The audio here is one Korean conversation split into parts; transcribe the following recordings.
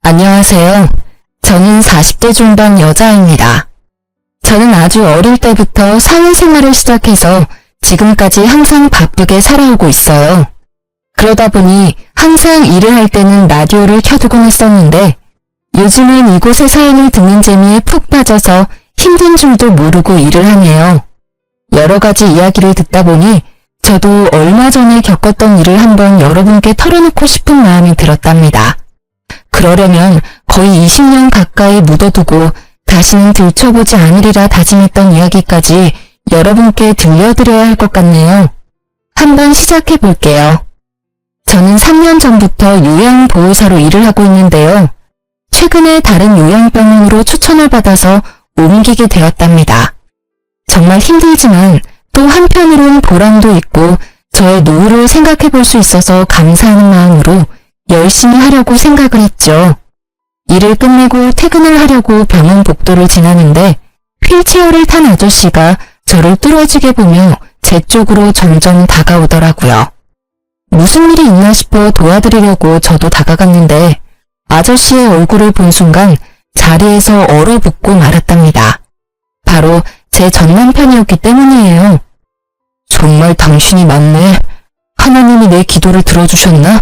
안녕하세요. 저는 40대 중반 여자입니다. 저는 아주 어릴 때부터 사회생활을 시작해서 지금까지 항상 바쁘게 살아오고 있어요. 그러다 보니 항상 일을 할 때는 라디오를 켜두곤 했었는데 요즘은 이곳의 사연을 듣는 재미에 푹 빠져서 힘든 줄도 모르고 일을 하네요. 여러 가지 이야기를 듣다 보니 저도 얼마 전에 겪었던 일을 한번 여러분께 털어놓고 싶은 마음이 들었답니다. 그러려면 거의 20년 가까이 묻어두고 다시는 들춰보지 않으리라 다짐했던 이야기까지 여러분께 들려드려야 할 것 같네요. 한번 시작해 볼게요. 저는 3년 전부터 요양보호사로 일을 하고 있는데요. 최근에 다른 요양병원으로 추천을 받아서 옮기게 되었답니다. 정말 힘들지만 또 한편으론 보람도 있고 저의 노후를 생각해 볼 수 있어서 감사하는 마음으로 열심히 하려고 생각을 했죠. 일을 끝내고 퇴근을 하려고 병원 복도를 지나는데 휠체어를 탄 아저씨가 저를 뚫어지게 보며 제 쪽으로 점점 다가오더라고요. 무슨 일이 있나 싶어 도와드리려고 저도 다가갔는데 아저씨의 얼굴을 본 순간 자리에서 얼어붙고 말았답니다. 바로 제 전남편이었기 때문이에요. 정말 당신이 맞네. 하나님이 내 기도를 들어주셨나?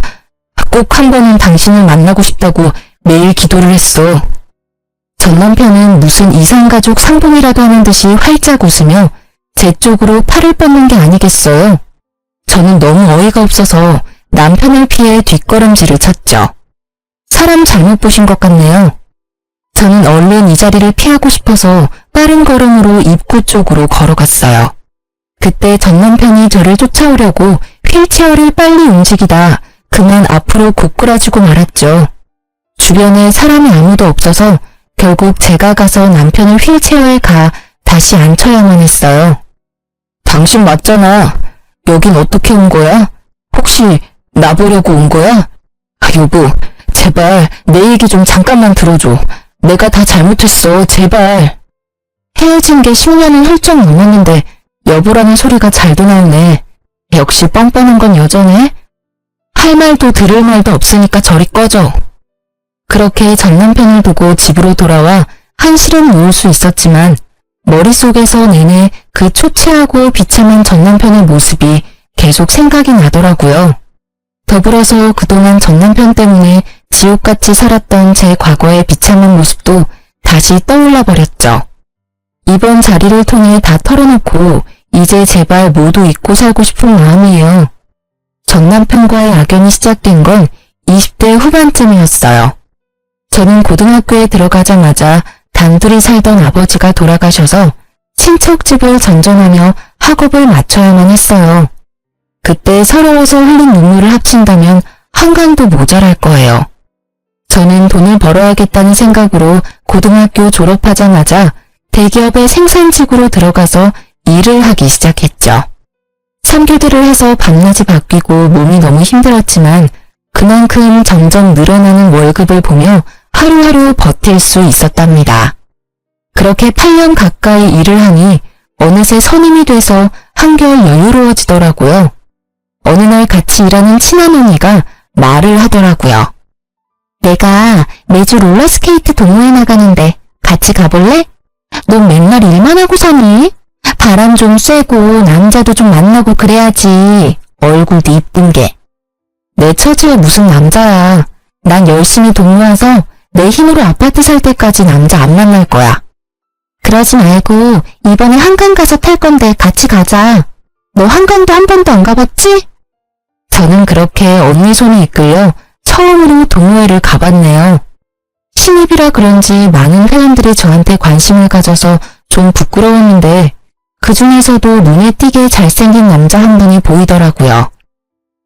꼭 한 번은 당신을 만나고 싶다고 매일 기도를 했어. 전남편은 무슨 이산가족 상봉이라도 하는 듯이 활짝 웃으며 제 쪽으로 팔을 뻗는 게 아니겠어요. 저는 너무 어이가 없어서 남편을 피해 뒷걸음질을 쳤죠. 사람 잘못 보신 것 같네요. 저는 얼른 이 자리를 피하고 싶어서 빠른 걸음으로 입구 쪽으로 걸어갔어요. 그때 전남편이 저를 쫓아오려고 휠체어를 빨리 움직이다 그만 앞으로 고꾸라지고 말았죠. 주변에 사람이 아무도 없어서 결국 제가 가서 남편을 휠체어에 가 다시 앉혀야만 했어요. 당신 맞잖아. 여긴 어떻게 온 거야? 혹시 나 보려고 온 거야? 여보, 제발 내 얘기 좀 잠깐만 들어줘. 내가 다 잘못했어. 제발. 헤어진 게 10년은 훌쩍 넘었는데 여보라는 소리가 잘도 나오네. 역시 뻔뻔한 건 여전해? 할 말도 들을 말도 없으니까 저리 꺼져. 그렇게 전남편을 두고 집으로 돌아와 한시름 놓을 수 있었지만 머릿속에서 내내 그 초췌하고 비참한 전남편의 모습이 계속 생각이 나더라고요. 더불어서 그동안 전남편 때문에 지옥같이 살았던 제 과거의 비참한 모습도 다시 떠올라 버렸죠. 이번 자리를 통해 다 털어놓고 이제 제발 모두 잊고 살고 싶은 마음이에요. 전남편과의 악연이 시작된 건 20대 후반쯤이었어요. 저는 고등학교에 들어가자마자 단둘이 살던 아버지가 돌아가셔서 친척집을 전전하며 학업을 마쳐야만 했어요. 그때 서러워서 흘린 눈물을 합친다면 한강도 모자랄 거예요. 저는 돈을 벌어야겠다는 생각으로 고등학교 졸업하자마자 대기업의 생산직으로 들어가서 일을 하기 시작했죠. 삼교대를 해서 밤낮이 바뀌고 몸이 너무 힘들었지만 그만큼 점점 늘어나는 월급을 보며 하루하루 버틸 수 있었답니다. 그렇게 8년 가까이 일을 하니 어느새 선임이 돼서 한결 여유로워지더라고요. 어느 날 같이 일하는 친어머니가 말을 하더라고요. 내가 매주 롤러스케이트 동호회 나가는데 같이 가볼래? 넌 맨날 일만 하고 사니? 바람 좀 쐬고 남자도 좀 만나고 그래야지. 얼굴도 이쁜 게. 내 처지에 무슨 남자야. 난 열심히 돈 모아서 내 힘으로 아파트 살 때까지 남자 안 만날 거야. 그러지 말고 이번에 한강 가서 탈 건데 같이 가자. 너 한강도 한 번도 안 가봤지? 저는 그렇게 언니 손에 이끌려 처음으로 동호회를 가봤네요. 신입이라 그런지 많은 회원들이 저한테 관심을 가져서 좀 부끄러웠는데 그 중에서도 눈에 띄게 잘생긴 남자 한 분이 보이더라고요.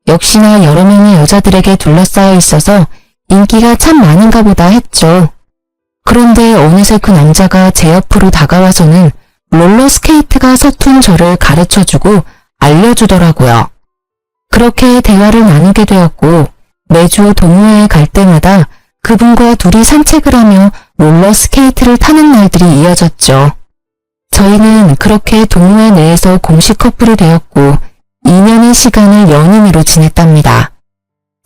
역시나 여러 명의 여자들에게 둘러싸여 있어서 인기가 참 많은가 보다 했죠. 그런데 어느새 그 남자가 제 옆으로 다가와서는 롤러스케이트가 서툰 저를 가르쳐주고 알려주더라고요. 그렇게 대화를 나누게 되었고 매주 동호회에 갈 때마다 그분과 둘이 산책을 하며 롤러스케이트를 타는 날들이 이어졌죠. 저희는 그렇게 동호회 내에서 공식 커플이 되었고 2년의 시간을 연인으로 지냈답니다.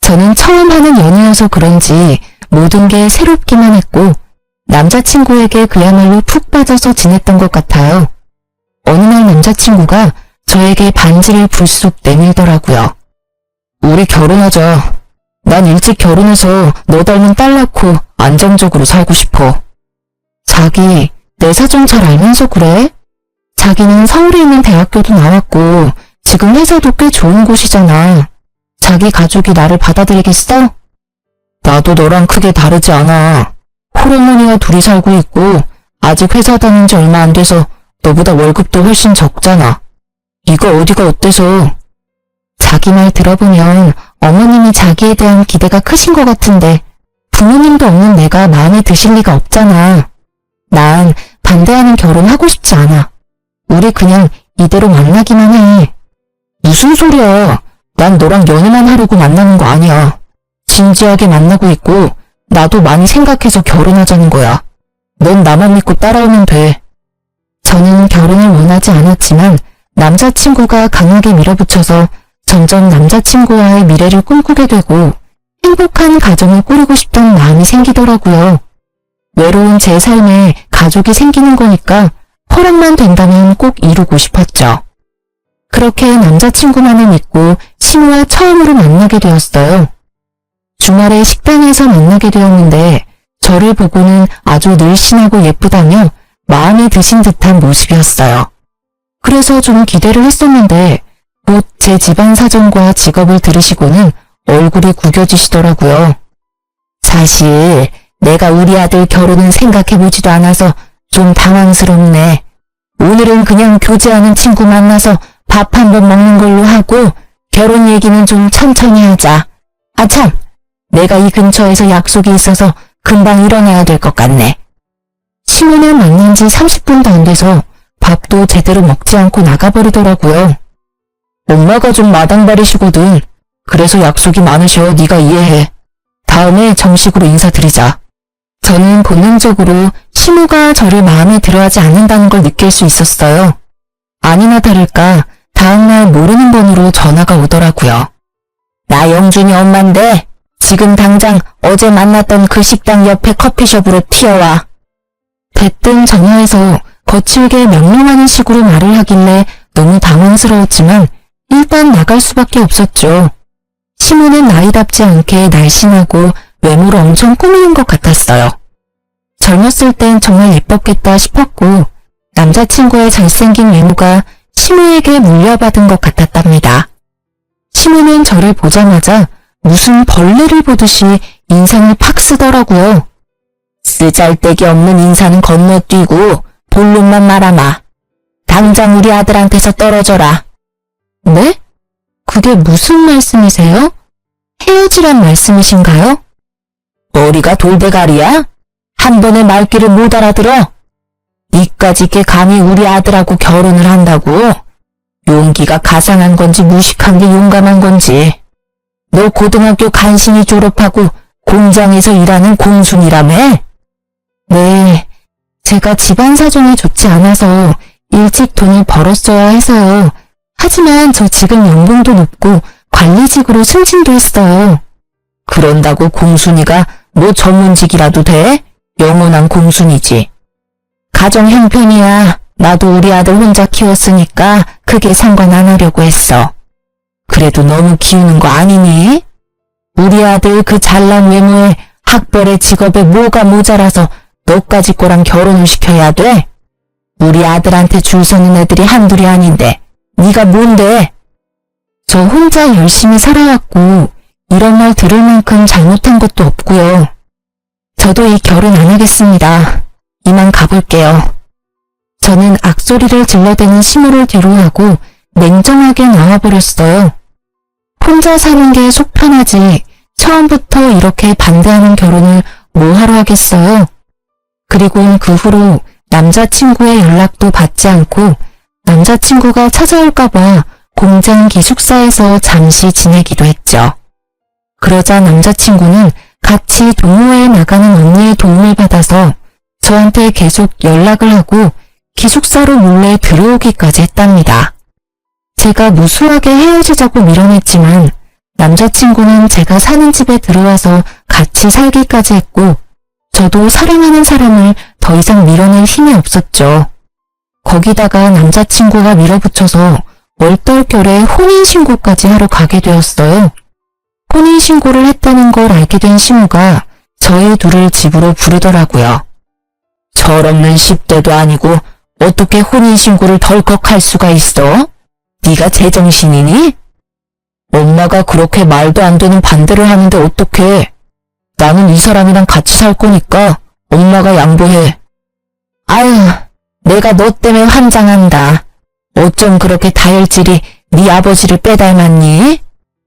저는 처음 하는 연애여서 그런지 모든 게 새롭기만 했고 남자친구에게 그야말로 푹 빠져서 지냈던 것 같아요. 어느 날 남자친구가 저에게 반지를 불쑥 내밀더라고요. 우리 결혼하자. 난 일찍 결혼해서 너 닮은 딸 낳고 안정적으로 살고 싶어. 자기, 내 사정 잘 알면서 그래? 자기는 서울에 있는 대학교도 나왔고 지금 회사도 꽤 좋은 곳이잖아. 자기 가족이 나를 받아들이겠어? 나도 너랑 크게 다르지 않아. 홀어머니와 둘이 살고 있고 아직 회사 다닌 지 얼마 안 돼서 너보다 월급도 훨씬 적잖아. 네가 어디가 어때서? 자기 말 들어보면 어머님이 자기에 대한 기대가 크신 것 같은데 부모님도 없는 내가 마음에 드실 리가 없잖아. 난 반대하는 결혼하고 싶지 않아. 우리 그냥 이대로 만나기만 해. 무슨 소리야. 난 너랑 연애만 하려고 만나는 거 아니야. 진지하게 만나고 있고 나도 많이 생각해서 결혼하자는 거야. 넌 나만 믿고 따라오면 돼. 저는 결혼을 원하지 않았지만 남자친구가 강하게 밀어붙여서 점점 남자친구와의 미래를 꿈꾸게 되고 행복한 가정을 꾸리고 싶다는 마음이 생기더라고요. 외로운 제 삶에 가족이 생기는 거니까 허락만 된다면 꼭 이루고 싶었죠. 그렇게 남자친구만을 믿고 신우와 처음으로 만나게 되었어요. 주말에 식당에서 만나게 되었는데 저를 보고는 아주 늘씬하고 예쁘다며 마음에 드신 듯한 모습이었어요. 그래서 좀 기대를 했었는데 곧 제 집안 사정과 직업을 들으시고는 얼굴이 구겨지시더라고요. 사실 내가 우리 아들 결혼은 생각해보지도 않아서 좀 당황스럽네. 오늘은 그냥 교제하는 친구 만나서 밥 한 번 먹는 걸로 하고 결혼 얘기는 좀 천천히 하자. 아참, 내가 이 근처에서 약속이 있어서 금방 일어나야 될 것 같네. 신우를 만난 지 30분도 안 돼서 밥도 제대로 먹지 않고 나가버리더라고요. 엄마가 좀 마당발이시거든. 그래서 약속이 많으셔. 네가 이해해. 다음에 정식으로 인사드리자. 저는 본능적으로 신우가 저를 마음에 들어하지 않는다는 걸 느낄 수 있었어요. 아니나 다를까 다음날 모르는 번호로 전화가 오더라고요. 나 영준이 엄마인데 지금 당장 어제 만났던 그 식당 옆에 커피숍으로 튀어와. 대뜸 전화해서 거칠게 명령하는 식으로 말을 하길래 너무 당황스러웠지만 일단 나갈 수밖에 없었죠. 신우는 나이답지 않게 날씬하고 외모를 엄청 꾸미는 것 같았어요. 젊었을 땐 정말 예뻤겠다 싶었고 남자친구의 잘생긴 외모가 신우에게 물려받은 것 같았답니다. 신우는 저를 보자마자 무슨 벌레를 보듯이 인상을 팍 쓰더라고요. 쓰잘데기 없는 인사는 건너뛰고 본론만 말아마. 당장 우리 아들한테서 떨어져라. 네? 그게 무슨 말씀이세요? 헤어지란 말씀이신가요? 머리가 돌대가리야? 한 번에 말귀를 못 알아들어? 니까지 게 감히 우리 아들하고 결혼을 한다고? 용기가 가상한 건지 무식한 게 용감한 건지. 너 고등학교 간신히 졸업하고 공장에서 일하는 공순이라며? 네, 제가 집안 사정이 좋지 않아서 일찍 돈을 벌었어야 해서요. 하지만 저 지금 연봉도 높고 관리직으로 승진도 했어요. 그런다고 공순이가 뭐 전문직이라도 돼? 영원한 공순이지. 가정 형편이야. 나도 우리 아들 혼자 키웠으니까 크게 상관 안 하려고 했어. 그래도 너무 키우는 거 아니니? 우리 아들 그 잘난 외모에 학벌에 직업에 뭐가 모자라서 너까지 거랑 결혼을 시켜야 돼? 우리 아들한테 줄 서는 애들이 한둘이 아닌데 네가 뭔데? 저 혼자 열심히 살아왔고 이런 말 들을 만큼 잘못한 것도 없고요. 저도 이 결혼 안 하겠습니다. 이만 가볼게요. 저는 악소리를 질러대는 신우를 뒤로하고 냉정하게 나와버렸어요. 혼자 사는 게 속 편하지 처음부터 이렇게 반대하는 결혼을 뭐하러 하겠어요. 그리고 그 후로 남자친구의 연락도 받지 않고 남자친구가 찾아올까봐 공장 기숙사에서 잠시 지내기도 했죠. 그러자 남자친구는 같이 동호회에 나가는 언니의 도움을 받아서 저한테 계속 연락을 하고 기숙사로 몰래 들어오기까지 했답니다. 제가 무수하게 헤어지자고 밀어냈지만 남자친구는 제가 사는 집에 들어와서 같이 살기까지 했고 저도 사랑하는 사람을 더 이상 밀어낼 힘이 없었죠. 거기다가 남자친구가 밀어붙여서 얼떨결에 혼인신고까지 하러 가게 되었어요. 혼인신고를 했다는 걸 알게 된 시모가 저희 둘을 집으로 부르더라고요. 철없는 10대도 아니고 어떻게 혼인신고를 덜컥 할 수가 있어? 네가 제정신이니? 엄마가 그렇게 말도 안 되는 반대를 하는데 어떡해? 나는 이 사람이랑 같이 살 거니까 엄마가 양보해. 아유, 내가 너 때문에 환장한다. 어쩜 그렇게 다혈질이 네 아버지를 빼닮았니?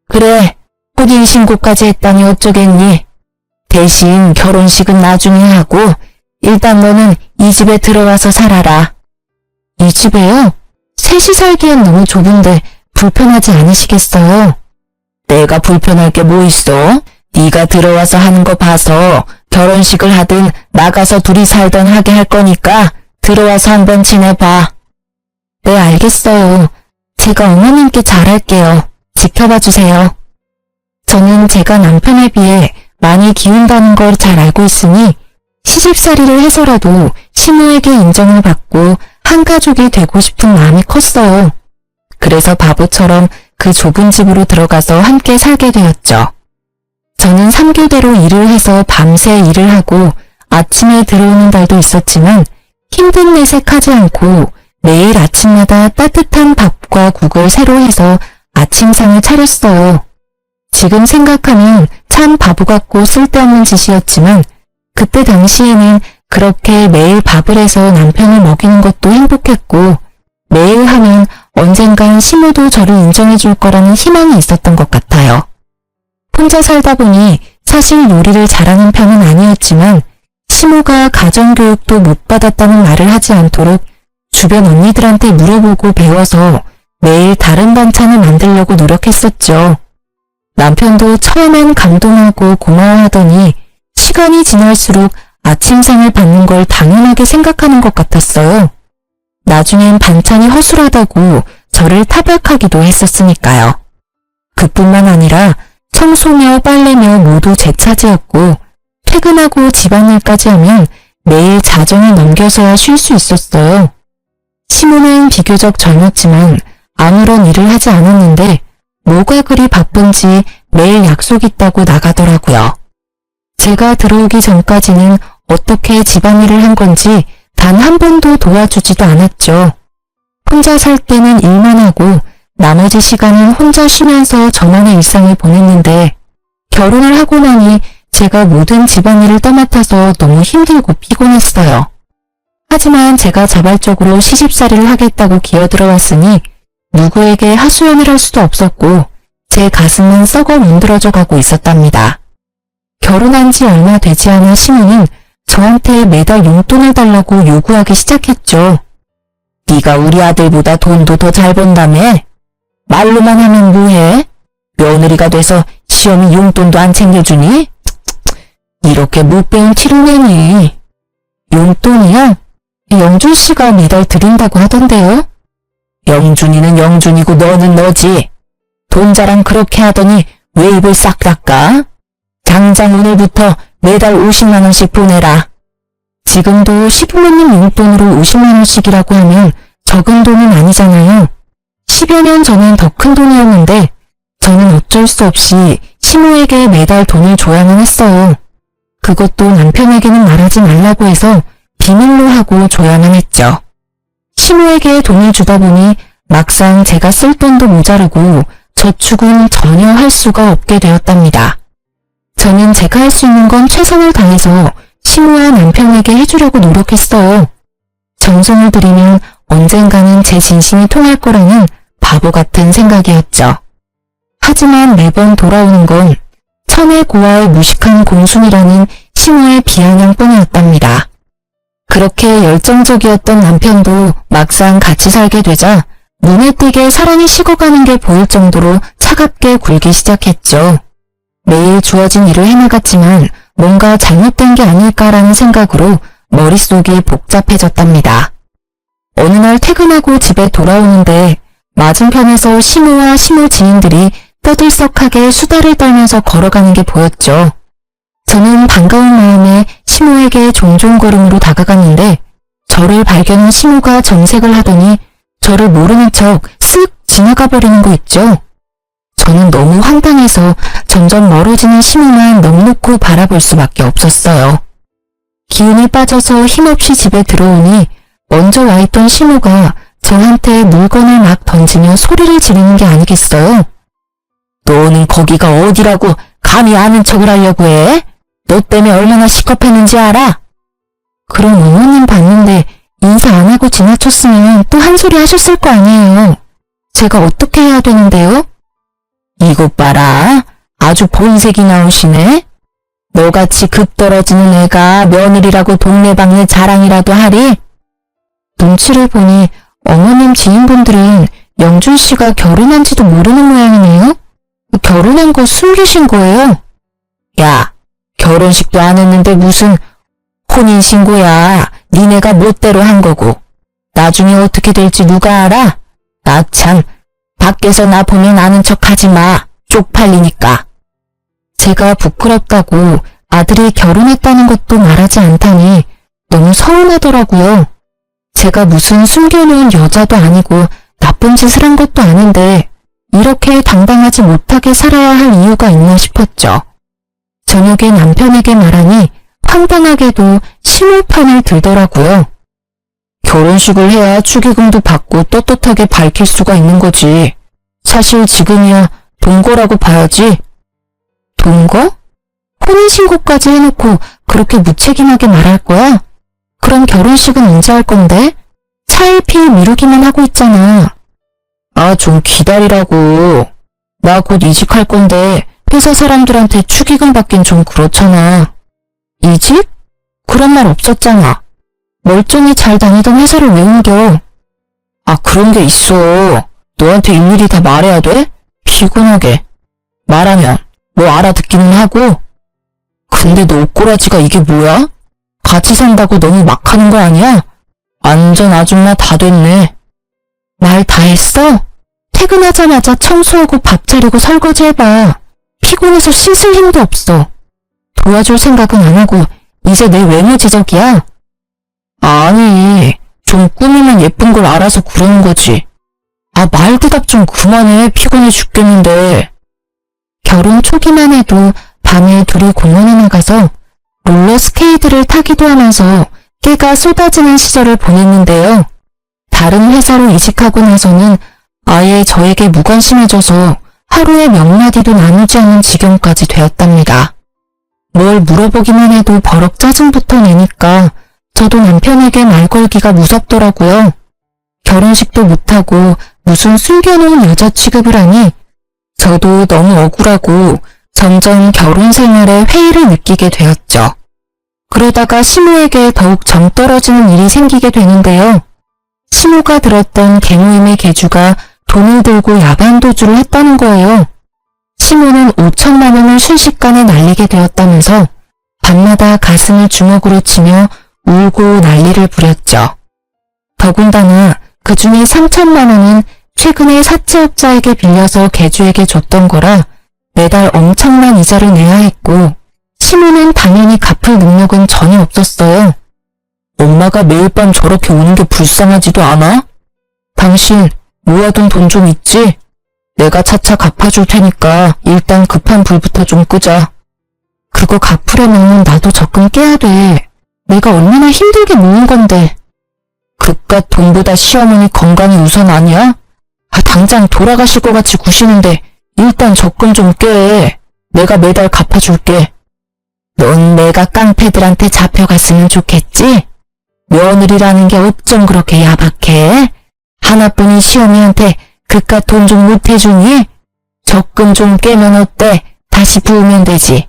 그래, 혼인신고까지 했다니 어쩌겠니? 대신 결혼식은 나중에 하고 일단 너는 이 집에 들어와서 살아라. 이 집에요? 셋이 살기엔 너무 좁은데 불편하지 않으시겠어요? 내가 불편할 게 뭐 있어? 네가 들어와서 하는 거 봐서 결혼식을 하든 나가서 둘이 살던 하게 할 거니까 들어와서 한번 지내봐. 네, 알겠어요. 제가 어머님께 잘할게요. 지켜봐 주세요. 저는 제가 남편에 비해 많이 기운다는 걸 잘 알고 있으니 시집살이를 해서라도 시모에게 인정을 받고 한 가족이 되고 싶은 마음이 컸어요. 그래서 바보처럼 그 좁은 집으로 들어가서 함께 살게 되었죠. 저는 3교대로 일을 해서 밤새 일을 하고 아침에 들어오는 달도 있었지만 힘든 내색하지 않고 매일 아침마다 따뜻한 밥과 국을 새로 해서 아침상을 차렸어요. 지금 생각하면 참 바보 같고 쓸데없는 짓이었지만 그때 당시에는 그렇게 매일 밥을 해서 남편을 먹이는 것도 행복했고 매일 하면 언젠간 시모도 저를 인정해 줄 거라는 희망이 있었던 것 같아요. 혼자 살다 보니 사실 요리를 잘하는 편은 아니었지만 시모가 가정교육도 못 받았다는 말을 하지 않도록 주변 언니들한테 물어보고 배워서 매일 다른 반찬을 만들려고 노력했었죠. 남편도 처음엔 감동하고 고마워하더니 시간이 지날수록 아침상을 받는 걸 당연하게 생각하는 것 같았어요. 나중엔 반찬이 허술하다고 저를 타박하기도 했었으니까요. 그뿐만 아니라 청소며 빨래며 모두 제 차지였고 퇴근하고 집안일까지 하면 매일 자정을 넘겨서야 쉴 수 있었어요. 시모는 비교적 젊었지만 아무런 일을 하지 않았는데 뭐가 그리 바쁜지 매일 약속 있다고 나가더라고요. 제가 들어오기 전까지는 어떻게 집안일을 한 건지 단 한 번도 도와주지도 않았죠. 혼자 살 때는 일만 하고 나머지 시간은 혼자 쉬면서 저만의 일상을 보냈는데 결혼을 하고 나니 제가 모든 집안일을 떠맡아서 너무 힘들고 피곤했어요. 하지만 제가 자발적으로 시집살이를 하겠다고 기어들어왔으니 누구에게 하소연을 할 수도 없었고 제 가슴은 썩어 문드러져 가고 있었답니다. 결혼한 지 얼마 되지 않은 시모는 저한테 매달 용돈을 달라고 요구하기 시작했죠. 네가 우리 아들보다 돈도 더 잘 번다며? 말로만 하면 뭐해? 며느리가 돼서 시험이 용돈도 안 챙겨주니? 이렇게 못 배운 티를 용돈이요? 영준씨가 매달 드린다고 하던데요? 영준이는 영준이고 너는 너지. 돈 자랑 그렇게 하더니 왜 입을 싹 닦아? 당장 오늘부터 매달 50만원씩 보내라. 지금도 시부모님 용돈으로 50만원씩이라고 하면 적은 돈은 아니잖아요. 10여 년 전엔 더 큰 돈이었는데 저는 어쩔 수 없이 시모에게 매달 돈을 줘야만 했어요. 그것도 남편에게는 말하지 말라고 해서 비밀로 하고 줘야만 했죠. 시모에게 돈을 주다 보니 막상 제가 쓸 돈도 모자르고 저축은 전혀 할 수가 없게 되었답니다. 저는 제가 할 수 있는 건 최선을 다해서 시모와 남편에게 해주려고 노력했어요. 정성을 들이면 언젠가는 제 진심이 통할 거라는 바보 같은 생각이었죠. 하지만 매번 돌아오는 건 천의 고아의 무식한 공순이라는 시모의 비아냥뿐이었답니다. 그렇게 열정적이었던 남편도 막상 같이 살게 되자 눈에 띄게 사랑이 식어가는 게 보일 정도로 차갑게 굴기 시작했죠. 매일 주어진 일을 해나갔지만 뭔가 잘못된 게 아닐까라는 생각으로 머릿속이 복잡해졌답니다. 어느 날 퇴근하고 집에 돌아오는데 맞은편에서 시모와 시모 지인들이 떠들썩하게 수다를 떨면서 걸어가는 게 보였죠. 저는 반가운 마음에 시모에게 종종 걸음으로 다가갔는데 저를 발견한 시모가 정색을 하더니 저를 모르는 척 쓱 지나가 버리는 거 있죠. 저는 너무 황당해서 점점 멀어지는 시모만 넋놓고 바라볼 수밖에 없었어요. 기운이 빠져서 힘없이 집에 들어오니 먼저 와있던 시모가 저한테 물건을 막 던지며 소리를 지르는 게 아니겠어요? 너는 거기가 어디라고 감히 아는 척을 하려고 해? 너 때문에 얼마나 시겁했는지 알아? 그럼 어머님 봤는데 인사 안 하고 지나쳤으면 또 한 소리 하셨을 거 아니에요. 제가 어떻게 해야 되는데요? 이것 봐라. 아주 본색이 나오시네. 너같이 급 떨어지는 애가 며느리라고 동네방네 자랑이라도 하리? 눈치를 보니 어머님 지인분들은 영준 씨가 결혼한지도 모르는 모양이네요. 결혼한 거 숨기신 거예요? 야, 결혼식도 안 했는데 무슨 혼인신고야. 니네가 멋대로 한 거고. 나중에 어떻게 될지 누가 알아? 나 참, 밖에서 나 보면 아는 척 하지 마. 쪽팔리니까. 제가 부끄럽다고 아들이 결혼했다는 것도 말하지 않다니 너무 서운하더라고요. 제가 무슨 숨겨놓은 여자도 아니고 나쁜 짓을 한 것도 아닌데 이렇게 당당하지 못하게 살아야 할 이유가 있나 싶었죠. 저녁에 남편에게 말하니 황당하게도 시모 편을 들더라고요. 결혼식을 해야 축의금도 받고 떳떳하게 밝힐 수가 있는 거지. 사실 지금이야 동거라고 봐야지. 동거? 혼인신고까지 해놓고 그렇게 무책임하게 말할 거야? 그럼 결혼식은 언제 할 건데? 차일피일 미루기만 하고 있잖아. 아, 좀 기다리라고. 나 곧 이직할 건데 회사 사람들한테 축의금 받긴 좀 그렇잖아. 이직? 그런 말 없었잖아. 멀쩡히 잘 다니던 회사를 왜 옮겨? 아, 그런 게 있어. 너한테 일일이 다 말해야 돼? 피곤하게. 말하면 뭐 알아듣기는 하고. 근데 너 옷꼬라지가 이게 뭐야? 같이 산다고 너무 막 하는 거 아니야? 완전 아줌마 다 됐네. 말 다 했어? 퇴근하자마자 청소하고 밥 차리고 설거지 해봐. 피곤해서 씻을 힘도 없어. 도와줄 생각은 안 하고 이제 내 외모 지적이야? 아니, 좀 꾸미면 예쁜 걸 알아서 그러는 거지. 아, 말 대답 좀 그만해. 피곤해 죽겠는데. 결혼 초기만 해도 밤에 둘이 공원에 나가서 롤러스케이트를 타기도 하면서 깨가 쏟아지는 시절을 보냈는데요. 다른 회사로 이직하고 나서는 아예 저에게 무관심해져서 하루에 몇 마디도 나누지 않는 지경까지 되었답니다. 뭘 물어보기만 해도 버럭 짜증부터 내니까 저도 남편에게 말 걸기가 무섭더라고요. 결혼식도 못하고 무슨 숨겨놓은 여자 취급을 하니 저도 너무 억울하고 점점 결혼 생활에 회의를 느끼게 되었죠. 그러다가 시모에게 더욱 정 떨어지는 일이 생기게 되는데요. 시모가 들었던 개모임의 계주가 돈을 들고 야반도주를 했다는 거예요. 시모는 5천만 원을 순식간에 날리게 되었다면서 밤마다 가슴을 주먹으로 치며 울고 난리를 부렸죠. 더군다나 그 중에 3천만 원은 최근에 사채업자에게 빌려서 계주에게 줬던 거라 매달 엄청난 이자를 내야 했고 시모는 당연히 갚을 능력은 전혀 없었어요. 엄마가 매일 밤 저렇게 우는 게 불쌍하지도 않아? 당신 모아둔 돈 좀 있지? 내가 차차 갚아줄 테니까 일단 급한 불부터 좀 끄자. 그거 갚으려면 나도 적금 깨야 돼. 내가 얼마나 힘들게 모은 건데. 그깟 돈보다 시어머니 건강이 우선 아니야? 아, 당장 돌아가실 것 같이 구시는데 일단 적금 좀 깨. 내가 매달 갚아줄게. 넌 내가 깡패들한테 잡혀갔으면 좋겠지? 며느리라는 게 어쩜 그렇게 야박해? 하나뿐인 시어미한테 그깟 돈 좀 못해주니? 적금 좀 깨면 어때? 다시 부으면 되지.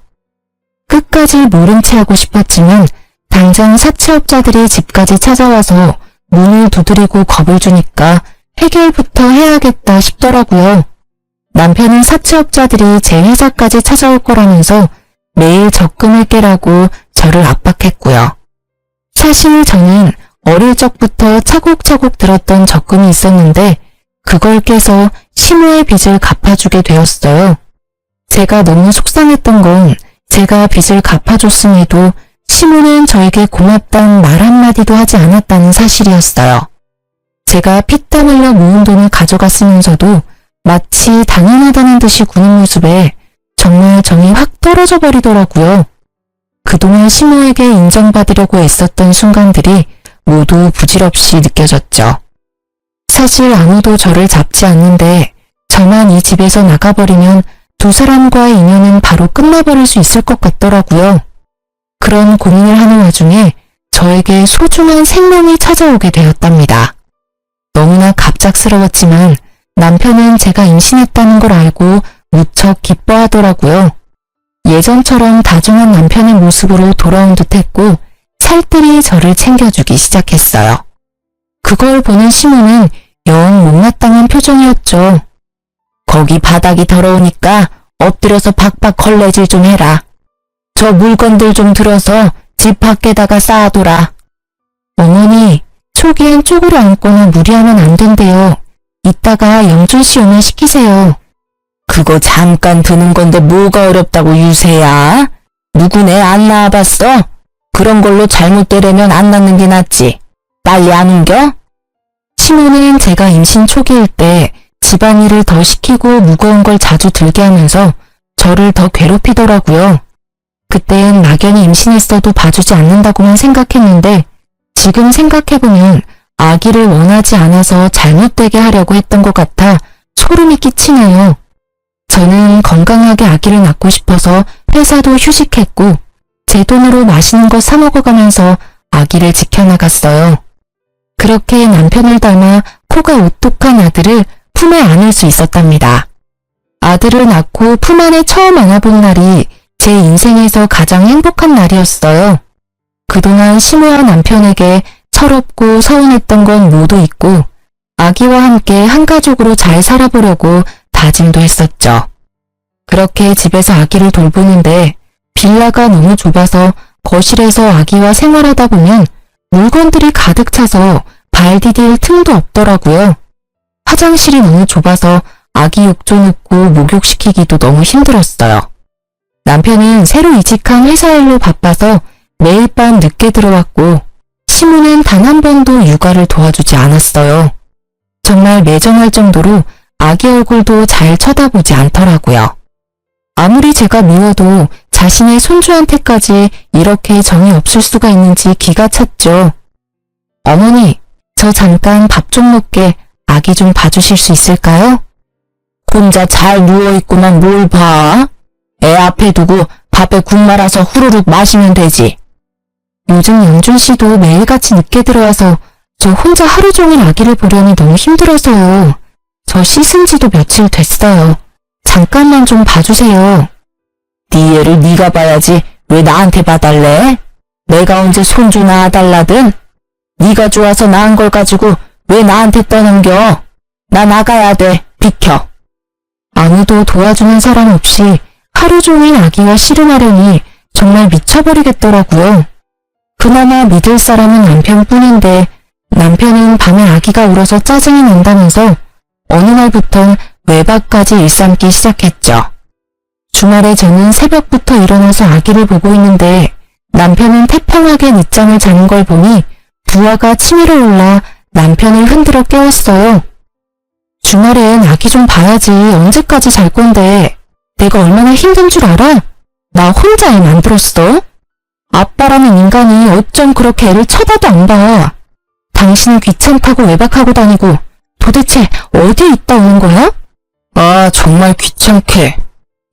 끝까지 모른 채 하고 싶었지만 당장 사채업자들이 집까지 찾아와서 문을 두드리고 겁을 주니까 해결부터 해야겠다 싶더라고요. 남편은 사채업자들이 제 회사까지 찾아올 거라면서 매일 적금을 깨라고 저를 압박했고요. 사실 저는 어릴 적부터 차곡차곡 들었던 적금이 있었는데 그걸 깨서 시모의 빚을 갚아주게 되었어요. 제가 너무 속상했던 건 제가 빚을 갚아줬음에도 시모는 저에게 고맙다는 말 한마디도 하지 않았다는 사실이었어요. 제가 피땀 흘려 모은 돈을 가져갔으면서도 마치 당연하다는 듯이 구는 모습에 정말 정이 확 떨어져 버리더라고요. 그동안 시모에게 인정받으려고 애썼던 순간들이 모두 부질없이 느껴졌죠. 사실 아무도 저를 잡지 않는데 저만 이 집에서 나가버리면 두 사람과의 인연은 바로 끝나버릴 수 있을 것 같더라고요. 그런 고민을 하는 와중에 저에게 소중한 생명이 찾아오게 되었답니다. 너무나 갑작스러웠지만 남편은 제가 임신했다는 걸 알고 무척 기뻐하더라고요. 예전처럼 다정한 남편의 모습으로 돌아온 듯했고 살뜰히 저를 챙겨주기 시작했어요. 그걸 보는 시모는 영 못마땅한 표정이었죠. 거기 바닥이 더러우니까 엎드려서 박박 걸레질 좀 해라. 저 물건들 좀 들어서 집 밖에다가 쌓아둬라. 어머니, 초기엔 쪽으로 앉거나 무리하면 안 된대요. 이따가 영준 씨 오면 시키세요. 그거 잠깐 드는 건데 뭐가 어렵다고 유세야? 누구네 안 낳아봤어? 그런 걸로 잘못되려면 안 낳는 게 낫지. 빨리 안 옮겨? 시모는 제가 임신 초기일 때 집안일을 더 시키고 무거운 걸 자주 들게 하면서 저를 더 괴롭히더라고요. 그땐 막연히 임신했어도 봐주지 않는다고만 생각했는데 지금 생각해보면 아기를 원하지 않아서 잘못되게 하려고 했던 것 같아 소름이 끼치네요. 저는 건강하게 아기를 낳고 싶어서 회사도 휴직했고 제 돈으로 맛있는 거 사 먹어가면서 아기를 지켜나갔어요. 그렇게 남편을 닮아 코가 오똑한 아들을 품에 안을 수 있었답니다. 아들을 낳고 품 안에 처음 안아본 날이 제 인생에서 가장 행복한 날이었어요. 그동안 시모와 남편에게 철없고 서운했던 건 모두 잊고 아기와 함께 한 가족으로 잘 살아보려고 다짐도 했었죠. 그렇게 집에서 아기를 돌보는데 빌라가 너무 좁아서 거실에서 아기와 생활하다 보면 물건들이 가득 차서 발 디딜 틈도 없더라고요. 화장실이 너무 좁아서 아기 욕조 넣고 목욕시키기도 너무 힘들었어요. 남편은 새로 이직한 회사 일로 바빠서 매일 밤 늦게 들어왔고 시모는 단 한 번도 육아를 도와주지 않았어요. 정말 매정할 정도로 아기 얼굴도 잘 쳐다보지 않더라고요. 아무리 제가 미워도 자신의 손주한테까지 이렇게 정이 없을 수가 있는지 기가 찼죠. 어머니, 저 잠깐 밥 좀 먹게 아기 좀 봐주실 수 있을까요? 혼자 잘 누워있구만 뭘 봐? 애 앞에 두고 밥에 국 말아서 후루룩 마시면 되지. 요즘 영준 씨도 매일같이 늦게 들어와서 저 혼자 하루 종일 아기를 보려니 너무 힘들어서요. 저 씻은 지도 며칠 됐어요. 잠깐만 좀 봐주세요. 네 애를 네가 봐야지 왜 나한테 봐달래? 내가 언제 손주 낳아달라든? 네가 좋아서 낳은 걸 가지고 왜 나한테 떠넘겨? 나 나가야 돼. 비켜. 아무도 도와주는 사람 없이 하루 종일 아기와 씨름하려니 정말 미쳐버리겠더라고요. 그나마 믿을 사람은 남편뿐인데 남편은 밤에 아기가 울어서 짜증이 난다면서 어느 날부턴 외박까지 일삼기 시작했죠. 주말에 저는 새벽부터 일어나서 아기를 보고 있는데 남편은 태평하게 늦잠을 자는 걸 보니 부하가 치밀어 올라 남편을 흔들어 깨웠어요. 주말엔 아기 좀 봐야지 언제까지 잘 건데 내가 얼마나 힘든 줄 알아? 나 혼자 애 만들었어? 아빠라는 인간이 어쩜 그렇게 애를 쳐다도 안 봐. 당신은 귀찮다고 외박하고 다니고 도대체 어디에 있다 오는 거야? 아 정말 귀찮게.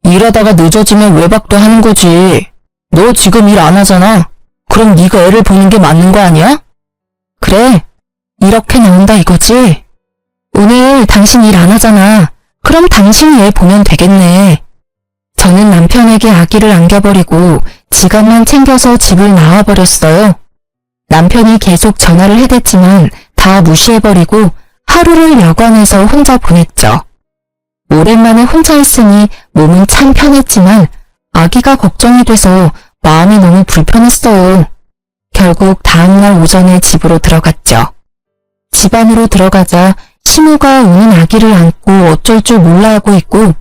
일하다가 늦어지면 외박도 하는 거지. 너 지금 일 안 하잖아. 그럼 네가 애를 보는 게 맞는 거 아니야? 그래. 이렇게 나온다 이거지? 오늘 당신 일 안 하잖아. 그럼 당신이 애 보면 되겠네. 저는 남편에게 아기를 안겨버리고 지갑만 챙겨서 집을 나와버렸어요. 남편이 계속 전화를 해댔지만 다 무시해버리고 하루를 여관에서 혼자 보냈죠. 오랜만에 혼자 있으니 몸은 참 편했지만 아기가 걱정이 돼서 마음이 너무 불편했어요. 결국 다음날 오전에 집으로 들어갔죠. 집 안으로 들어가자 시모가 우는 아기를 안고 어쩔 줄 몰라 하고 있고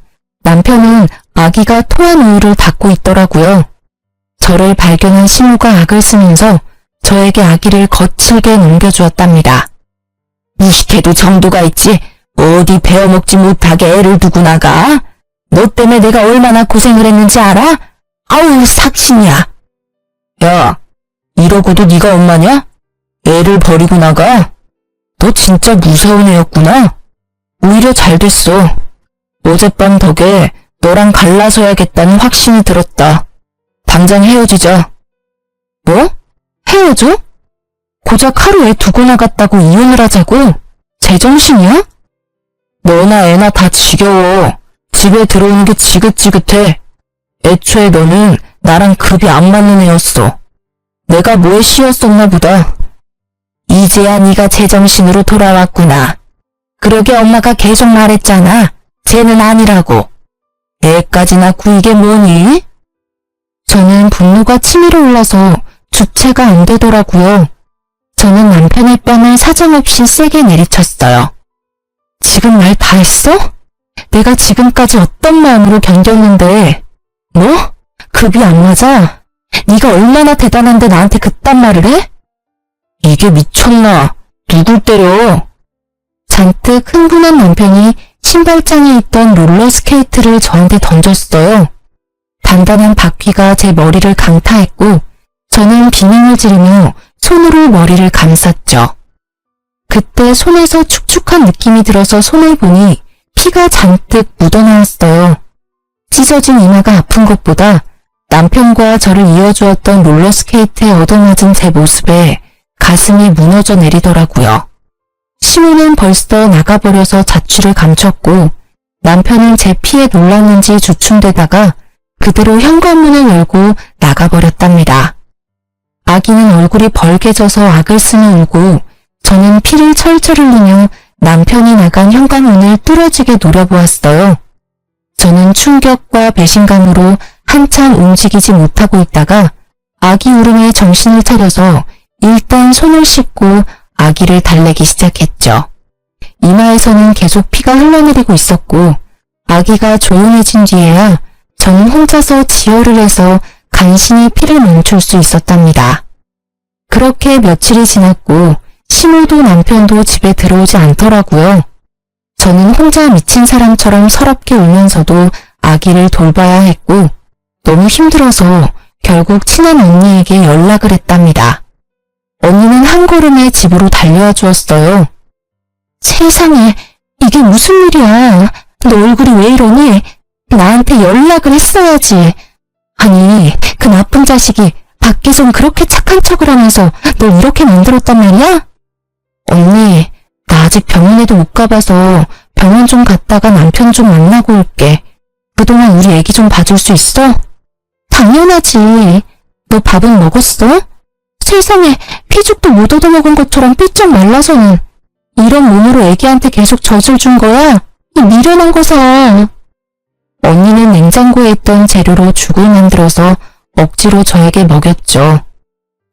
남편은 아기가 토한 우유를 닦고 있더라고요. 저를 발견한 시모가 악을 쓰면서 저에게 아기를 거칠게 넘겨주었답니다. 무식해도 정도가 있지. 어디 베어먹지 못하게 애를 두고 나가? 너 때문에 내가 얼마나 고생을 했는지 알아? 아우 삭신이야. 야, 이러고도 네가 엄마냐? 애를 버리고 나가? 너 진짜 무서운 애였구나. 오히려 잘 됐어. 어젯밤 덕에 너랑 갈라서야겠다는 확신이 들었다. 당장 헤어지자. 뭐? 헤어져? 고작 하루 애 두고 나갔다고 이혼을 하자고? 제정신이야? 너나 애나 다 지겨워. 집에 들어오는 게 지긋지긋해. 애초에 너는 나랑 급이 안 맞는 애였어. 내가 뭐에 씌었었나 보다. 이제야 네가 제정신으로 돌아왔구나. 그러게 엄마가 계속 말했잖아. 쟤는 아니라고. 애까지나 구이게 뭐니? 저는 분노가 치밀어 올라서 주체가 안 되더라고요. 저는 남편의 뺨을 사정없이 세게 내리쳤어요. 지금 말 다 했어? 내가 지금까지 어떤 마음으로 견뎠는데 뭐? 급이 안 맞아? 네가 얼마나 대단한데 나한테 그딴 말을 해? 이게 미쳤나? 누굴 때려? 잔뜩 흥분한 남편이 신발장에 있던 롤러스케이트를 저한테 던졌어요. 단단한 바퀴가 제 머리를 강타했고 저는 비명을 지르며 손으로 머리를 감쌌죠. 그때 손에서 축축한 느낌이 들어서 손을 보니 피가 잔뜩 묻어나왔어요. 찢어진 이마가 아픈 것보다 남편과 저를 이어주었던 롤러스케이트에 얻어맞은 제 모습에 가슴이 무너져 내리더라고요. 시모는 벌써 나가버려서 자취를 감췄고 남편은 제 피에 놀랐는지 주춤대다가 그대로 현관문을 열고 나가버렸답니다. 아기는 얼굴이 벌개져서 악을 쓰며 울고 저는 피를 철철 흘리며 남편이 나간 현관문을 뚫어지게 노려보았어요. 저는 충격과 배신감으로 한참 움직이지 못하고 있다가 아기 울음에 정신을 차려서 일단 손을 씻고 아기를 달래기 시작했죠. 이마에서는 계속 피가 흘러내리고 있었고 아기가 조용해진 뒤에야 저는 혼자서 지혈을 해서 간신히 피를 멈출 수 있었답니다. 그렇게 며칠이 지났고 시모도 남편도 집에 들어오지 않더라고요. 저는 혼자 미친 사람처럼 서럽게 울면서도 아기를 돌봐야 했고 너무 힘들어서 결국 친한 언니에게 연락을 했답니다. 언니는 한 걸음에 집으로 달려와 주었어요. 세상에, 이게 무슨 일이야. 너 얼굴이 왜 이러니? 나한테 연락을 했어야지. 아니, 그 나쁜 자식이 밖에선 그렇게 착한 척을 하면서 널 이렇게 만들었단 말이야? 언니, 나 아직 병원에도 못 가봐서 병원 좀 갔다가 남편 좀 만나고 올게. 그동안 우리 애기 좀 봐줄 수 있어? 당연하지. 너 밥은 먹었어? 세상에, 피죽도 못 얻어먹은 것처럼 삐쩍 말라서는. 이런 몸으로 애기한테 계속 젖을 준 거야? 이 미련한 거사. 언니는 냉장고에 있던 재료로 죽을 만들어서 억지로 저에게 먹였죠.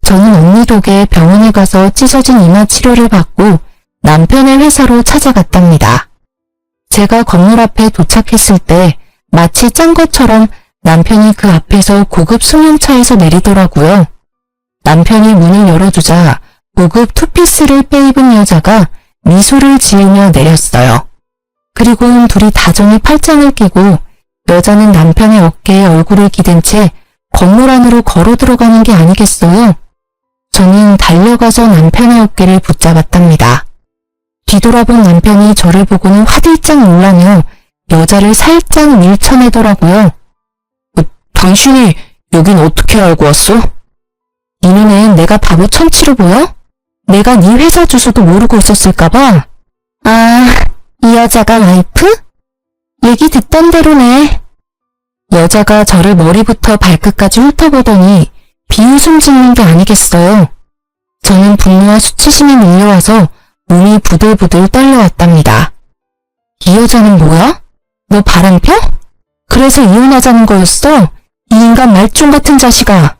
저는 언니 덕에 병원에 가서 찢어진 이마 치료를 받고 남편의 회사로 찾아갔답니다. 제가 건물 앞에 도착했을 때 마치 짠 것처럼 남편이 그 앞에서 고급 승용차에서 내리더라고요. 남편이 문을 열어주자 고급 투피스를 빼입은 여자가 미소를 지으며 내렸어요. 그리고는 둘이 다정히 팔짱을 끼고 여자는 남편의 어깨에 얼굴을 기댄 채 건물 안으로 걸어 들어가는 게 아니겠어요? 저는 달려가서 남편의 어깨를 붙잡았답니다. 뒤돌아본 남편이 저를 보고는 화들짝 놀라며 여자를 살짝 밀쳐내더라고요. 당신이 여긴 어떻게 알고 왔어? 이 눈엔 내가 바보 천치로 보여? 내가 네 회사 주소도 모르고 있었을까봐? 아, 이 여자가 와이프? 얘기 듣던 대로네. 여자가 저를 머리부터 발끝까지 훑어보더니 비웃음 짓는 게 아니겠어요. 저는 분노와 수치심이 밀려와서 몸이 부들부들 떨려왔답니다. 이 여자는 뭐야? 너 바람 펴? 그래서 이혼하자는 거였어? 이 인간 말종 같은 자식아.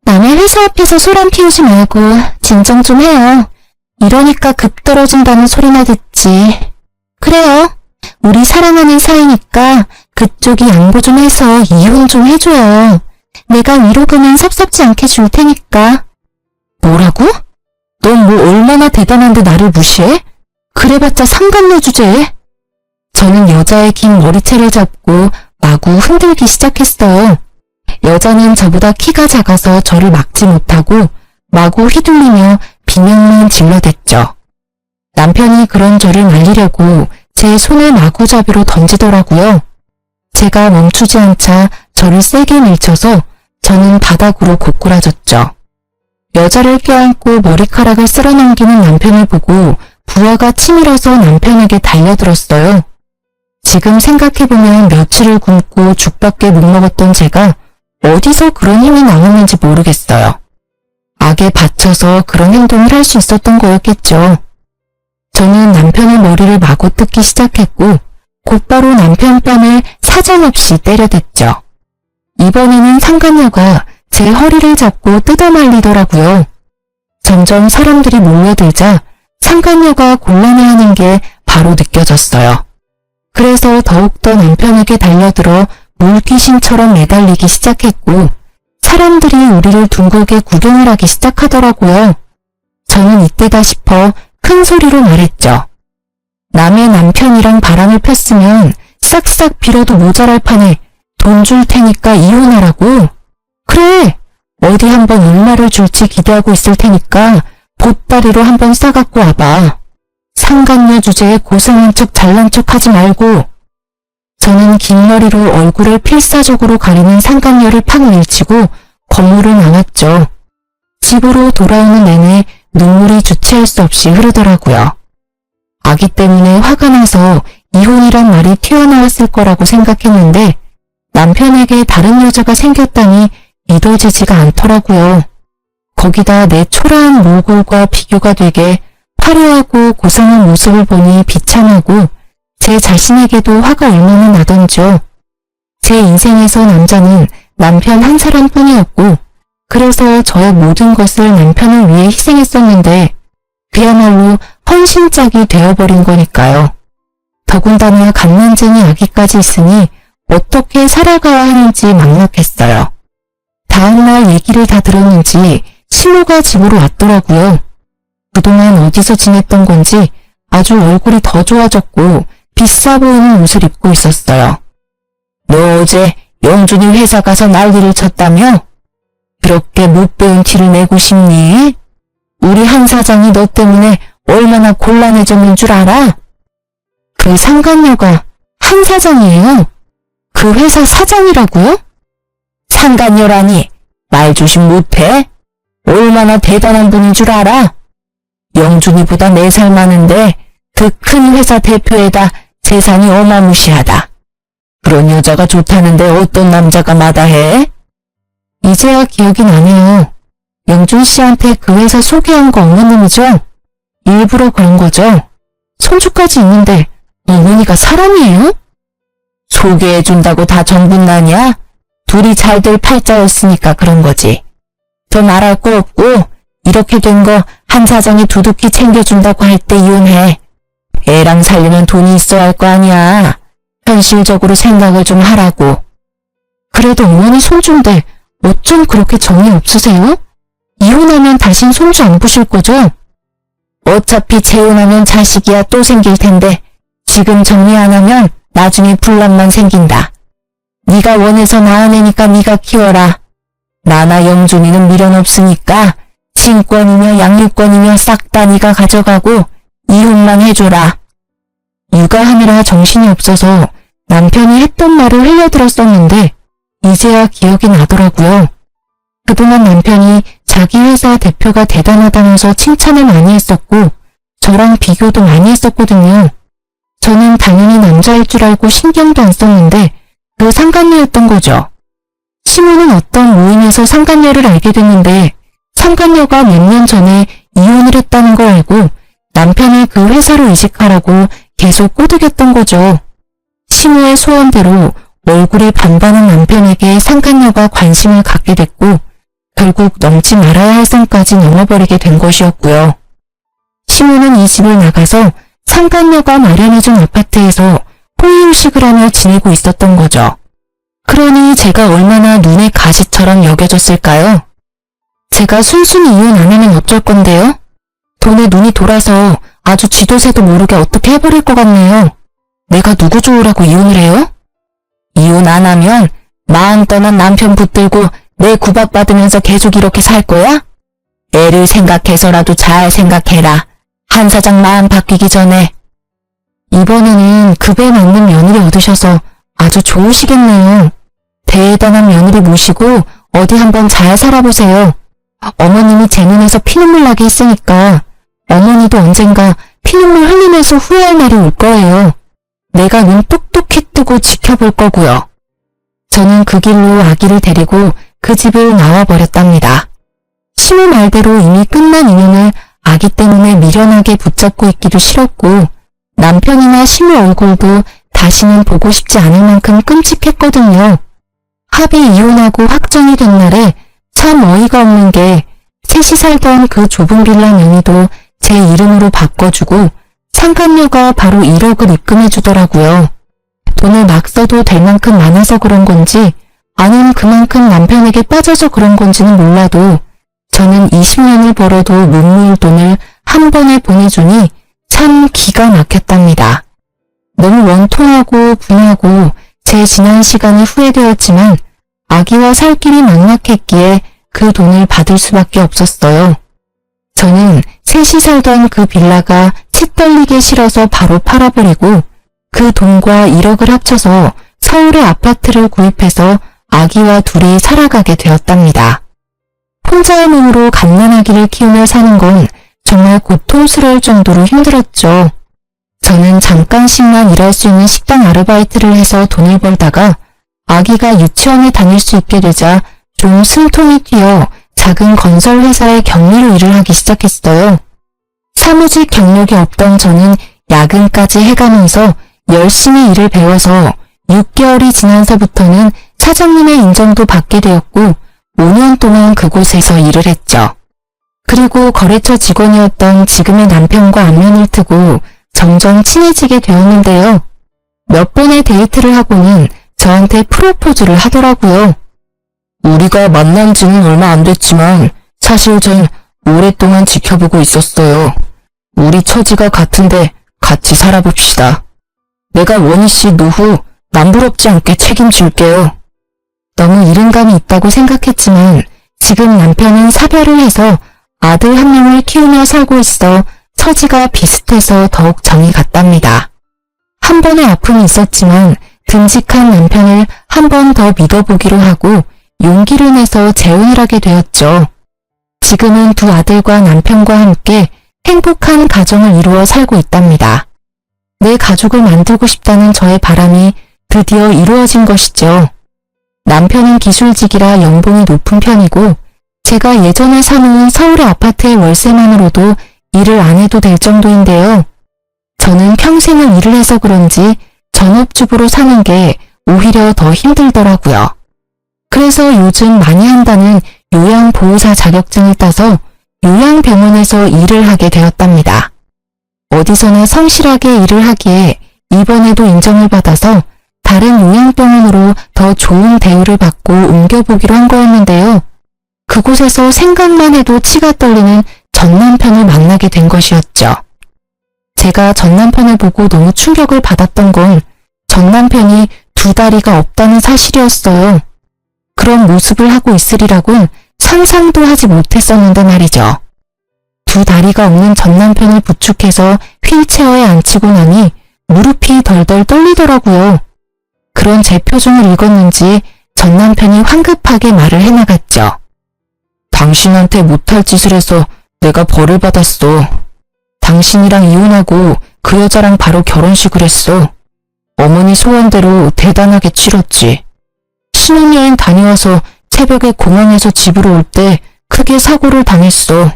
남의 회사 앞에서 소란 피우지 말고 진정 좀 해요. 이러니까 급 떨어진다는 소리나 듣지. 그래요. 우리 사랑하는 사이니까 그쪽이 양보 좀 해서 이혼 좀 해줘요. 내가 위로금은 섭섭지 않게 줄 테니까. 뭐라고? 넌 뭐 얼마나 대단한데 나를 무시해? 그래봤자 상간녀 주제에. 저는 여자의 긴 머리채를 잡고 마구 흔들기 시작했어요. 여자는 저보다 키가 작아서 저를 막지 못하고 마구 휘둘리며 비명만 질러댔죠. 남편이 그런 저를 말리려고 제 손을 마구잡이로 던지더라고요. 제가 멈추지 않자 저를 세게 밀쳐서 저는 바닥으로 고꾸라졌죠. 여자를 껴안고 머리카락을 쓸어넘기는 남편을 보고 부하가 치밀어서 남편에게 달려들었어요. 지금 생각해보면 며칠을 굶고 죽밖에 못 먹었던 제가 어디서 그런 힘이 나왔는지 모르겠어요. 악에 받쳐서 그런 행동을 할 수 있었던 거였겠죠. 저는 남편의 머리를 마구 뜯기 시작했고 곧바로 남편 뺨을 사정없이 때려댔죠. 이번에는 상간녀가 제 허리를 잡고 뜯어말리더라고요. 점점 사람들이 몰려들자 상간녀가 곤란해하는 게 바로 느껴졌어요. 그래서 더욱더 남편에게 달려들어 물귀신처럼 매달리기 시작했고 사람들이 우리를 둥글게 구경을 하기 시작하더라고요. 저는 이때다 싶어 큰 소리로 말했죠. 남의 남편이랑 바람을 폈으면 싹싹 빌어도 모자랄 판에 돈 줄 테니까 이혼하라고? 그래! 어디 한번 얼마를 줄지 기대하고 있을 테니까 보따리로 한번 싸갖고 와봐. 상간녀 주제에 고생한 척 잘난 척 하지 말고. 저는 긴 머리로 얼굴을 필사적으로 가리는 상간녀를 팍 밀치고 건물을 나왔죠. 집으로 돌아오는 내내 눈물이 주체할 수 없이 흐르더라고요. 아기 때문에 화가 나서 이혼이란 말이 튀어나왔을 거라고 생각했는데 남편에게 다른 여자가 생겼다니 믿어지지가 않더라고요. 거기다 내 초라한 몰골과 비교가 되게 화려하고 고상한 모습을 보니 비참하고 제 자신에게도 화가 얼마나 나던지요. 제 인생에서 남자는 남편 한 사람뿐이었고 그래서 저의 모든 것을 남편을 위해 희생했었는데 그야말로 헌신짝이 되어버린 거니까요. 더군다나 갓난쟁이 아기까지 있으니 어떻게 살아가야 하는지 막막했어요. 다음날 얘기를 다 들었는지 신우가 집으로 왔더라고요. 그동안 어디서 지냈던 건지 아주 얼굴이 더 좋아졌고 비싸 보이는 옷을 입고 있었어요. 너 어제 영준이 회사 가서 난리를 쳤다며? 그렇게 못 배운 티를 내고 싶니? 우리 한 사장이 너 때문에 얼마나 곤란해졌는 줄 알아? 그 상간녀가 한 사장이에요? 그 회사 사장이라고요? 상간녀라니 말 조심 못해? 얼마나 대단한 분인 줄 알아? 영준이보다 4살 많은데 그 큰 회사 대표에다 재산이 어마무시하다. 그런 여자가 좋다는데 어떤 남자가 마다해? 이제야 기억이 나네요. 영준 씨한테 그 회사 소개한 거 어머님이죠? 일부러 그런 거죠? 손주까지 있는데 어머니가 사람이에요? 소개해준다고 다 전분나냐? 둘이 잘 될 팔자였으니까 그런 거지. 더 말할 거 없고 이렇게 된 거 한 사장이 두둑히 챙겨준다고 할 때 이혼해. 애랑 살려면 돈이 있어야 할 거 아니야. 현실적으로 생각을 좀 하라고. 그래도 어머니 손주인데 어쩜 그렇게 정이 없으세요? 이혼하면 다신 손주 안 보실 거죠? 어차피 재혼하면 자식이야 또 생길 텐데 지금 정리 안 하면 나중에 분란만 생긴다. 네가 원해서 낳아내니까 네가 키워라. 나나 영준이는 미련 없으니까 친권이며 양육권이며 싹 다 네가 가져가고 이혼만 해줘라. 육아하느라 정신이 없어서 남편이 했던 말을 흘려들었었는데 이제야 기억이 나더라고요. 그동안 남편이 자기 회사 대표가 대단하다면서 칭찬을 많이 했었고 저랑 비교도 많이 했었거든요. 저는 당연히 남자일 줄 알고 신경도 안 썼는데 그 상간녀였던 거죠. 시모는 어떤 모임에서 상간녀를 알게 됐는데 상간녀가 몇 년 전에 이혼을 했다는 걸 알고 남편이 그 회사로 이직하라고 계속 꼬드겼던 거죠. 시모의 소원대로 얼굴이 반반한 남편에게 상간녀가 관심을 갖게 됐고 결국 넘지 말아야 할 선까지 넘어버리게 된 것이었고요. 시모는 이 집을 나가서 상간녀가 마련해준 아파트에서 통이유식을 하며 지내고 있었던 거죠. 그러니 제가 얼마나 눈의 가시처럼 여겨졌을까요? 제가 순순히 이혼 안 하면 어쩔 건데요? 돈에 눈이 돌아서 아주 쥐도새도 모르게 어떻게 해버릴 것 같네요. 내가 누구 좋으라고 이혼을 해요? 이혼 안 하면 마음 떠난 남편 붙들고 내 구박받으면서 계속 이렇게 살 거야? 애를 생각해서라도 잘 생각해라. 한 사장 마음 바뀌기 전에. 이번에는 급에 맞는 며느리 얻으셔서 아주 좋으시겠네요. 대단한 며느리 모시고 어디 한번 잘 살아보세요. 어머님이 제 눈에서 피눈물 나게 했으니까 어머니도 언젠가 피눈물 흘리면서 후회할 날이 올 거예요. 내가 눈 똑똑히 뜨고 지켜볼 거고요. 저는 그 길로 아기를 데리고 그 집을 나와버렸답니다. 신우 말대로 이미 끝난 인연을 아기 때문에 미련하게 붙잡고 있기도 싫었고 남편이나 신우 얼굴도 다시는 보고 싶지 않을 만큼 끔찍했거든요. 합의 이혼하고 확정이 된 날에 참 어이가 없는 게 셋이 살던 그 좁은 빌라 명의도 제 이름으로 바꿔주고 상간녀가 바로 1억을 입금해주더라고요. 돈을 막 써도 될 만큼 많아서 그런 건지 아니면 그만큼 남편에게 빠져서 그런 건지는 몰라도 저는 20년을 벌어도 못 모을 돈을 한 번에 보내주니 참 기가 막혔답니다. 너무 원통하고 분하고 제 지난 시간이 후회되었지만 아기와 살 길이 막막했기에 그 돈을 받을 수밖에 없었어요. 저는 셋이 살던 그 빌라가 치 떨리게 싫어서 바로 팔아버리고 그 돈과 1억을 합쳐서 서울의 아파트를 구입해서 아기와 둘이 살아가게 되었답니다. 혼자의 몸으로 갓난아기를 키우며 사는 건 정말 고통스러울 정도로 힘들었죠. 저는 잠깐씩만 일할 수 있는 식당 아르바이트를 해서 돈을 벌다가 아기가 유치원에 다닐 수 있게 되자 좀 숨통이 튀어 작은 건설 회사의 경리로 일을 하기 시작했어요. 사무직 경력이 없던 저는 야근까지 해가면서 열심히 일을 배워서 6개월이 지나서부터는 사장님의 인정도 받게 되었고 5년 동안 그곳에서 일을 했죠. 그리고 거래처 직원이었던 지금의 남편과 안면을 트고 점점 친해지게 되었는데요. 몇 번의 데이트를 하고는 저한테 프로포즈를 하더라고요. 우리가 만난 지는 얼마 안 됐지만 사실 전 오랫동안 지켜보고 있었어요. 우리 처지가 같은데 같이 살아봅시다. 내가 원희 씨 노후 남부럽지 않게 책임질게요. 너무 이른감이 있다고 생각했지만 지금 남편은 사별을 해서 아들 한 명을 키우며 살고 있어 처지가 비슷해서 더욱 정이 갔답니다. 한 번의 아픔이 있었지만 듬직한 남편을 한 번 더 믿어보기로 하고 용기를 내서 재혼을 하게 되었죠. 지금은 두 아들과 남편과 함께 행복한 가정을 이루어 살고 있답니다. 내 가족을 만들고 싶다는 저의 바람이 드디어 이루어진 것이죠. 남편은 기술직이라 연봉이 높은 편이고 제가 예전에 사놓은 서울의 아파트의 월세만으로도 일을 안 해도 될 정도인데요. 저는 평생을 일을 해서 그런지 전업주부로 사는 게 오히려 더 힘들더라고요. 그래서 요즘 많이 한다는 요양보호사 자격증을 따서 요양병원에서 일을 하게 되었답니다. 어디서나 성실하게 일을 하기에 이번에도 인정을 받아서 다른 요양병원으로 더 좋은 대우를 받고 옮겨보기로 한 거였는데요. 그곳에서 생각만 해도 치가 떨리는 전 남편을 만나게 된 것이었죠. 제가 전 남편을 보고 너무 충격을 받았던 건 전 남편이 두 다리가 없다는 사실이었어요. 그런 모습을 하고 있으리라곤 상상도 하지 못했었는데 말이죠. 두 다리가 없는 전 남편을 부축해서 휠체어에 앉히고 나니 무릎이 덜덜 떨리더라고요. 그런 제 표정을 읽었는지 전 남편이 황급하게 말을 해나갔죠. 당신한테 못할 짓을 해서 내가 벌을 받았어. 당신이랑 이혼하고 그 여자랑 바로 결혼식을 했어. 어머니 소원대로 대단하게 치렀지. 신혼여행 다녀와서 새벽에 공항에서 집으로 올 때 크게 사고를 당했어.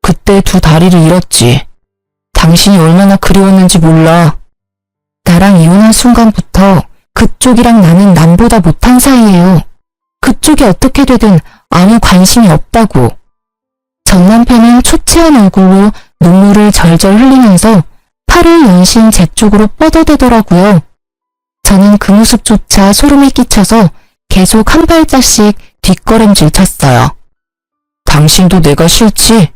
그때 두 다리를 잃었지. 당신이 얼마나 그리웠는지 몰라. 나랑 이혼한 순간부터 그쪽이랑 나는 남보다 못한 사이예요. 그쪽이 어떻게 되든 아무 관심이 없다고. 전 남편은 초췌한 얼굴로 눈물을 절절 흘리면서 팔을 연신 제 쪽으로 뻗어대더라고요. 저는 그 모습조차 소름이 끼쳐서 계속 한 발짝씩 뒷걸음질 쳤어요. 당신도 내가 싫지?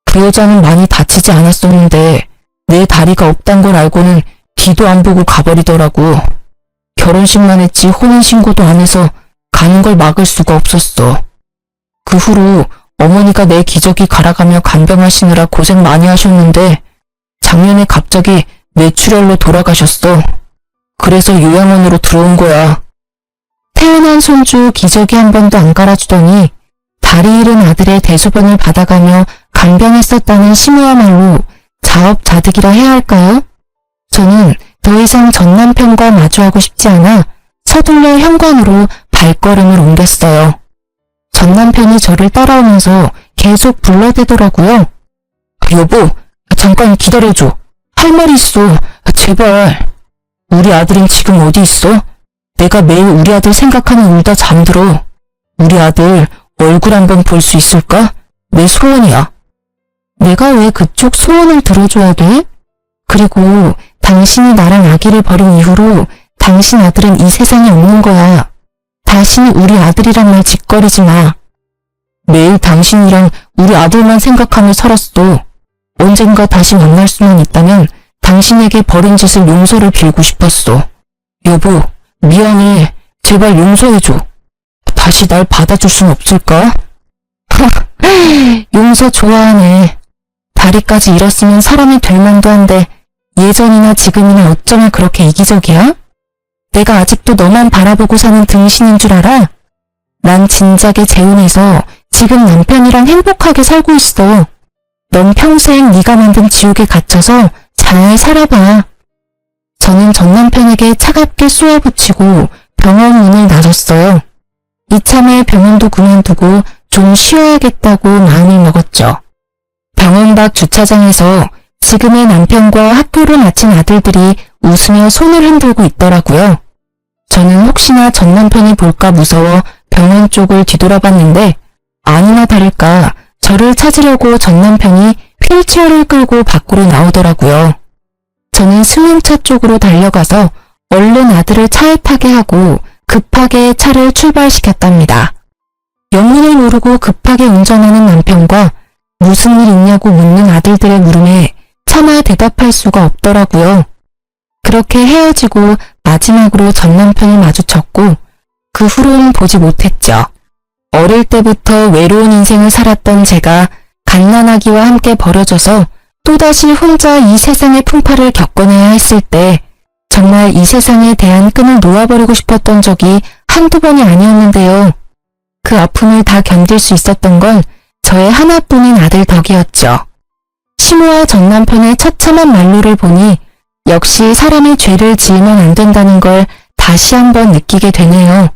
그 여자는 많이 다치지 않았었는데 내 다리가 없단 걸 알고는 뒤도 안 보고 가버리더라고. 결혼식만 했지 혼인신고도 안 해서 가는 걸 막을 수가 없었어. 그 후로 어머니가 내 기저귀 갈아가며 간병하시느라 고생 많이 하셨는데 작년에 갑자기 뇌출혈로 돌아가셨어. 그래서 요양원으로 들어온 거야. 태어난 손주 기저귀 한 번도 안 갈아주더니 다리 잃은 아들의 대소변을 받아가며 간병했었다는 심우야말로 자업자득이라 해야 할까요? 저는 더 이상 전 남편과 마주하고 싶지 않아 서둘러 현관으로 발걸음을 옮겼어요. 전 남편이 저를 따라오면서 계속 불러대더라고요. 여보, 잠깐 기다려줘. 할 말이 있어. 제발. 우리 아들은 지금 어디 있어? 내가 매일 우리 아들 생각하면 울다 잠들어. 우리 아들 얼굴 한번 볼 수 있을까? 내 소원이야. 내가 왜 그쪽 소원을 들어줘야 돼? 그리고 당신이 나랑 아기를 버린 이후로 당신 아들은 이 세상에 없는 거야. 다시는 우리 아들이란 말 짓거리지 마. 매일 당신이랑 우리 아들만 생각하며 살았어. 언젠가 다시 만날 수만 있다면 당신에게 벌인 짓을 용서를 빌고 싶었어. 여보, 미안해. 제발 용서해줘. 다시 날 받아줄 순 없을까? 용서 좋아하네. 다리까지 잃었으면 사람이 될 만도 한데 예전이나 지금이나 어쩌면 그렇게 이기적이야? 내가 아직도 너만 바라보고 사는 등신인 줄 알아? 난 진작에 재혼해서 지금 남편이랑 행복하게 살고 있어. 넌 평생 네가 만든 지옥에 갇혀서 잘 살아봐. 저는 전 남편에게 차갑게 쏘아붙이고 병원 문을 나섰어요. 이참에 병원도 그만두고 좀 쉬어야겠다고 마음을 먹었죠. 병원 밖 주차장에서 지금의 남편과 학교를 마친 아들들이 웃으며 손을 흔들고 있더라고요. 저는 혹시나 전 남편이 볼까 무서워 병원 쪽을 뒤돌아봤는데 아니나 다를까 저를 찾으려고 전 남편이 휠체어를 끌고 밖으로 나오더라고요. 저는 승용차 쪽으로 달려가서 얼른 아들을 차에 타게 하고 급하게 차를 출발시켰답니다. 영문을 모르고 급하게 운전하는 남편과 무슨 일 있냐고 묻는 아들들의 물음에 차마 대답할 수가 없더라고요. 그렇게 헤어지고 마지막으로 전 남편을 마주쳤고 그 후로는 보지 못했죠. 어릴 때부터 외로운 인생을 살았던 제가 갓난아기와 함께 버려져서 또다시 혼자 이 세상의 풍파를 겪어내야 했을 때 정말 이 세상에 대한 끈을 놓아버리고 싶었던 적이 한두 번이 아니었는데요. 그 아픔을 다 견딜 수 있었던 건 저의 하나뿐인 아들 덕이었죠. 심우와 전 남편의 처참한 말로를 보니 역시 사람이 죄를 지으면 안 된다는 걸 다시 한번 느끼게 되네요.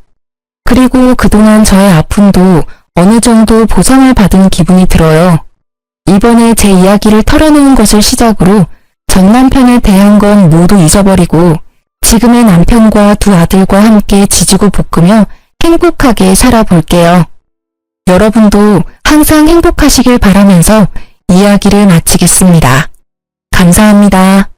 그리고 그동안 저의 아픔도 어느 정도 보상을 받은 기분이 들어요. 이번에 제 이야기를 털어놓은 것을 시작으로 전 남편에 대한 건 모두 잊어버리고 지금의 남편과 두 아들과 함께 지지고 볶으며 행복하게 살아볼게요. 여러분도 항상 행복하시길 바라면서 이야기를 마치겠습니다. 감사합니다.